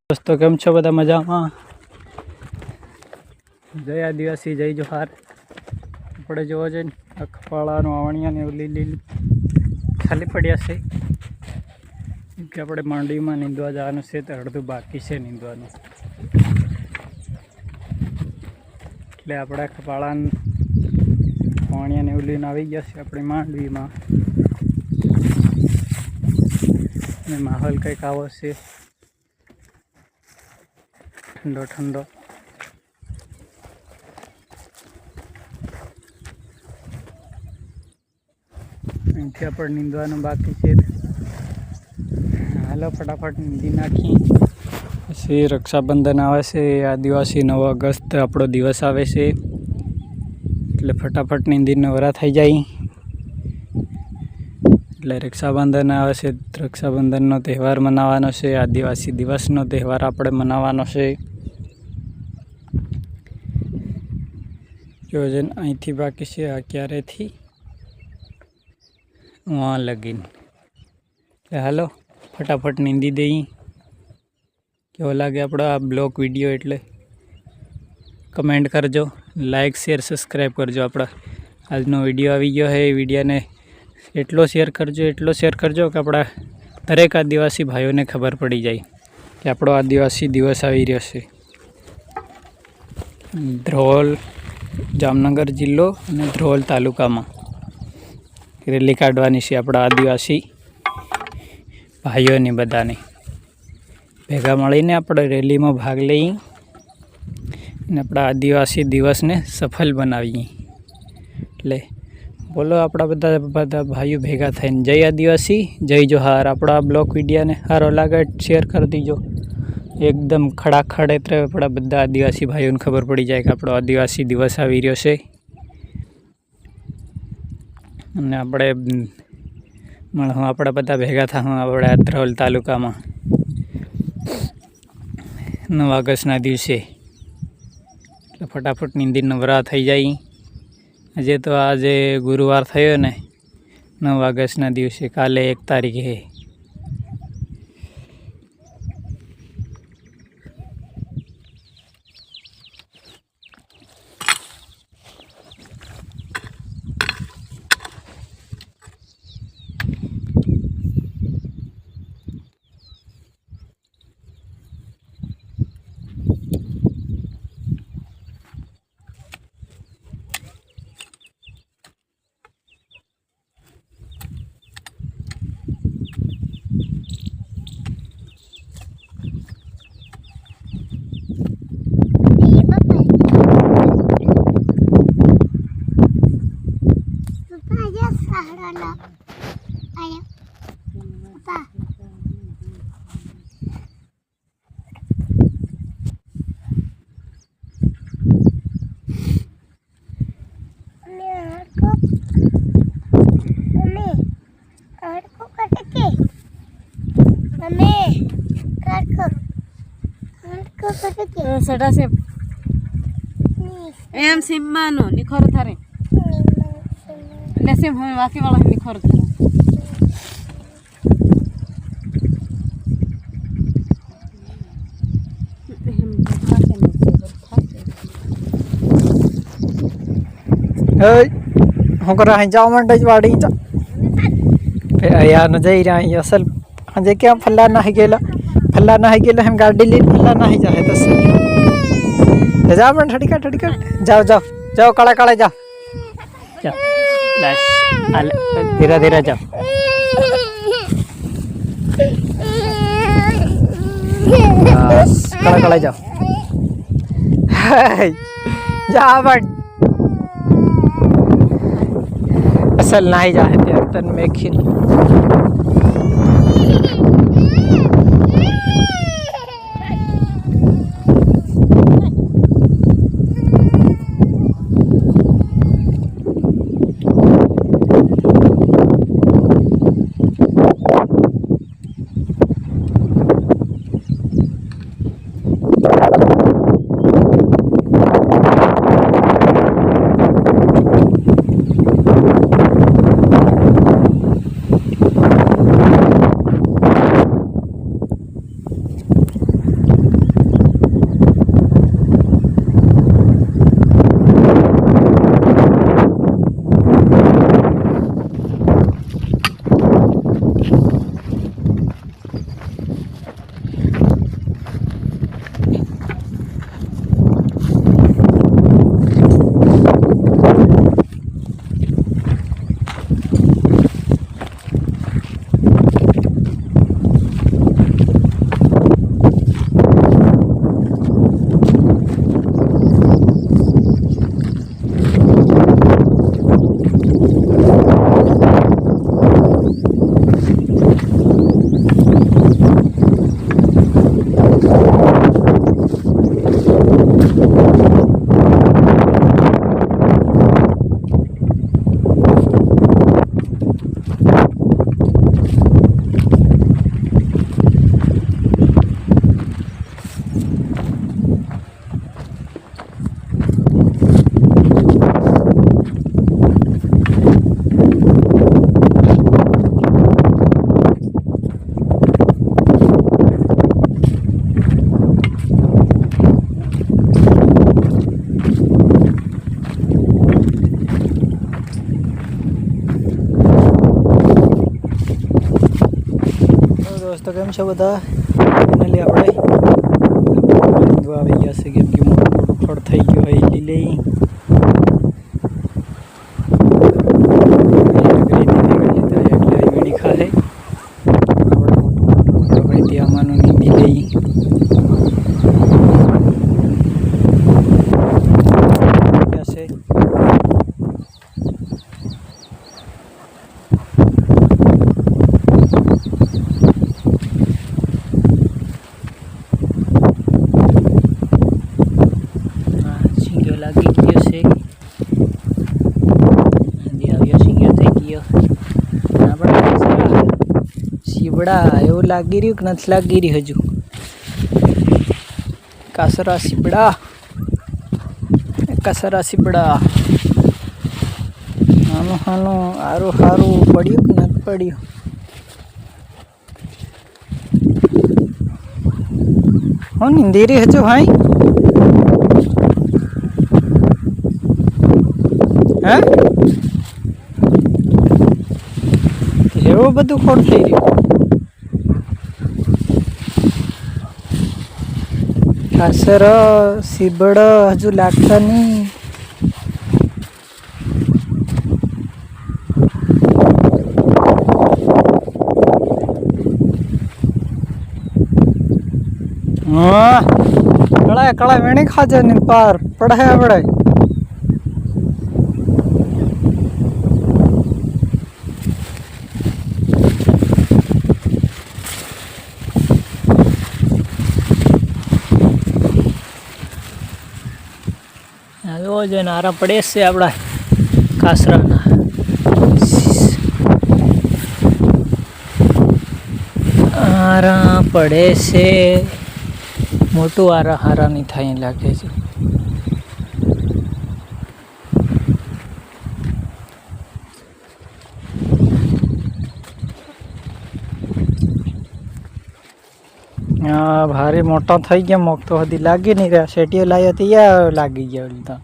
दोस्तों केम छो बधा मजा में। जय आदिवासी जय जोहार। अपने जो खपाड़ा आवणिया ने लीली खाली पड़ा से कि अपने मांडवी में नींदवा जवानुं छे तो अर्धुं बाकी है नींदवानुं एटले आपणे खपाड़ा आवणिया ने लीने आवी गया छे अपनी मांडवी में। माहौल कंईक आवो छे ठंडो ठंडो। અહીંથી આપણે નીંદવાનું બાકી છે। હાલો ફટાફટ નીંદી નાખી। પછી રક્ષાબંધન આવે છે, આદિવાસી 9 ઓગસ્ટ આપણો દિવસ આવે છે એટલે ફટાફટ નીંદી નવરા થઈ જાય। એટલે રક્ષાબંધન આવે છે, રક્ષાબંધનનો તહેવાર મનાવવાનો છે, આદિવાસી દિવસનો તહેવાર આપણે મનાવવાનો છે। योजन अहींथी बाकी है आ क्यारेथी वहाँ लगीन। हालो फटाफट नींदी दई। केवो लागे आपणो आ ब्लॉग विडियो एटले कमेंट करजो, लाइक शेर सब्सक्राइब करजो। आपणो आजनो विडियो आवी गयो है, विडियो ने एटलो शेर करजो कि आपणा दरेक आदिवासी भाईओ ने खबर पड़ी जाए कि आपणो आदिवासी दिवस आवी रह्यो छे। ध्रोल जामनगर जिल्लो अने ध्रोल तालुका में रेली काढवानी छे आपणा आदिवासी भाईओ ने बधाने भेगा मळीने आपणे रेली में भाग लई अने आपणा आदिवासी दिवस ने सफल बनावीए। एटले बोलो आपणा बधा भाईओ भेगा थईने जय आदिवासी जय जोहार। आपणा ब्लॉग विडियो ने सारो लागे शेर कर दीजो। एकदम खड़ाखड़ एटले अपना बधा आदिवासी भाईओ ने खबर पड़ी जाए कि आपणो आदिवासी दिवस आवी रह्यो छे। अने आपणे मळहुं आपणे बधा भेगा थाहुं आपणे ध्रोल तालुका में 9 ऑगस्टना दिवसे। એટલે ફટાફટ નીંદી નવરા થઈ જાય। આજે તો આજે ગુરુવાર થયો ને 9 ऑगस्टना दिवसे, काले 1 तारीखे। सड़ा से एम सिम्मानो निखर थारे लेसे हम वाके वाला निखर थारे ए હું કરા અહીં જાવ મંડે જ વાડી જા યાર ન જઈ રહ્યા અહીં અસલ આજે કે ફલ્લા નહીં गेला हम गाड़ी ले फल्ला नहीं जाए तो से जाओ मन ठड़का जाओ जाओ जाओ काला काला जाओ जाओ बस धीरे धीरे जाओ। बस काला काला जाओ जाओ बट असल नहीं जाए त्यार तन में खिल દોસ્તો કેમ છો બધા? ફાઇનલી આપણે નીંદવા આવી ગયા છે કેમ કે મોટું મોટું ફળ થઈ ગયું હોય લીલી એટલે વીણી ખાશે આપણે મોટું મોટું ફળ હોય તે આમાંનું નીંદી લઈ છે. લાગી ગયો છે નદી આવ્યો સિંગ્યો થઈ ગયો આપણે સીબડા એવું લાગી રહ્યું કે નથી લાગી રહ્યું હજુ કાસરા સીબડા નાનું નાનું સારું સારું પડ્યું કે નથી પડ્યું હું નીંદી રહી હજુ ભાઈ હે એવું બધું ખોટ થઈ રહ્યું કાસર સીબડ હજુ લાગતા નહીં હા કળા વેણી ખાજે ને પાર પડાય પડાય જોઈને આરા પડે છે આપણા કાસરાના આરા પડે છે મોટું આરા હારા નહીં થાય લાગે છે ભારે મોટા થઈ ગયા મોક તો હજી લાગી નહીં રહ્યા શેટીઓ લાવી હતી યા લાગી ગયા લીધા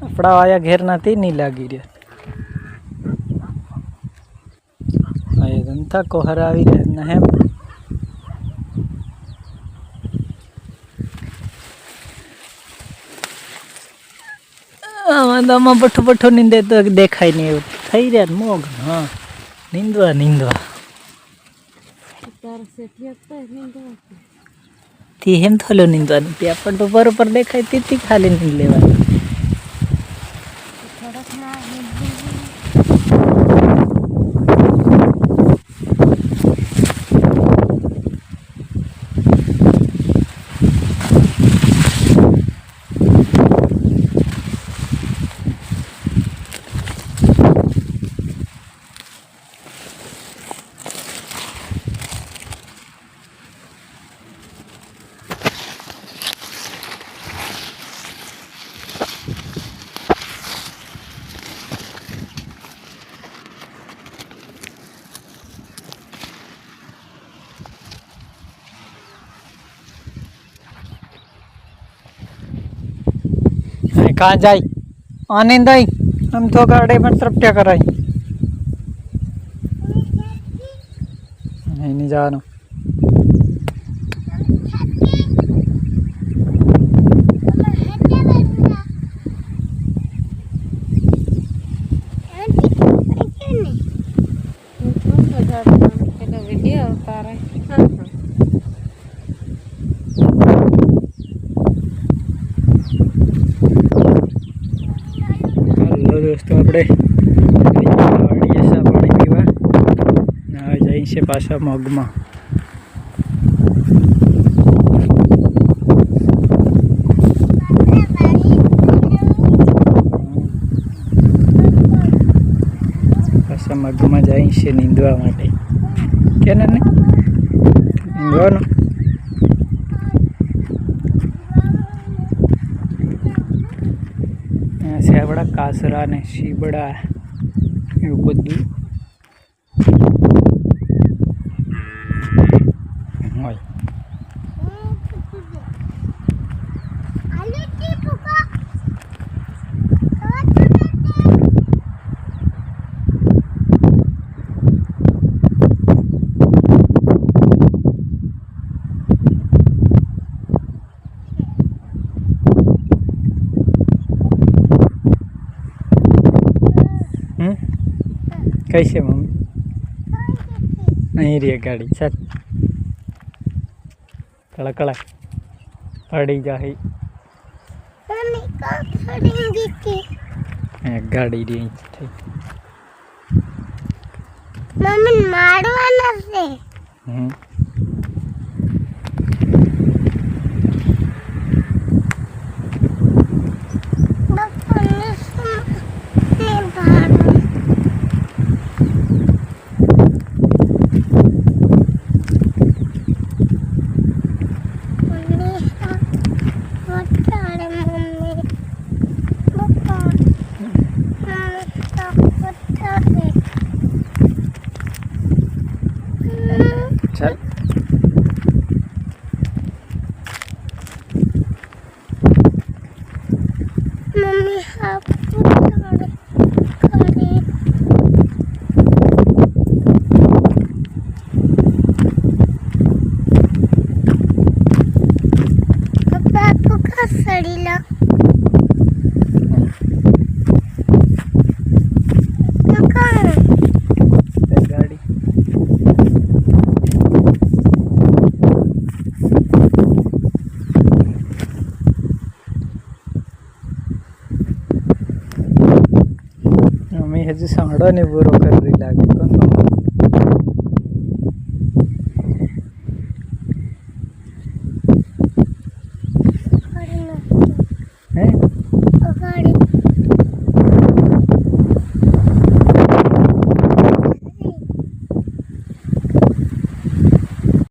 આપણા વાયા ઘેર નથી નહીં લાગી રહ્યા ધંધા કોહર આવી રહ્યા ને એમ આમાં બઠો નીંદે તો દેખાય નહીં એવું થઈ રહ્યા મોગ હા નીંદવા તે એમ થયેલો નીંદવાનું ત્યાં પણ તો બરોબર દેખાય તેથી ખાલી નીંદ લેવાનું कहाँ जाई आने दाई हम तो गाड़ी में तरफ क्या कराई नहीं जानो वीडियो उतारा दोस्तों આપણે વાડીએ સા પાણી પીવા હવે જઈ છે પાછા મગમાં પાછા મગમાં જઈ છે નીંદવા માટે કે ને નીંદવાનું આપણા કાસરા ને શીબડા એવું બધું હોય કઈ છે મમ્મી? અહીં રે ગાડી ચાલ કળા કળા પડી જાય ગાડી રે થઈ મમ્મી મારવાના છે હમ ચાલ મમ્મી હા પુત્રાડે કરે પપ્પા તું કા સડીલા ગાડી મમ્મી હજુ સાંભળો ને પૂરો કરી લાગે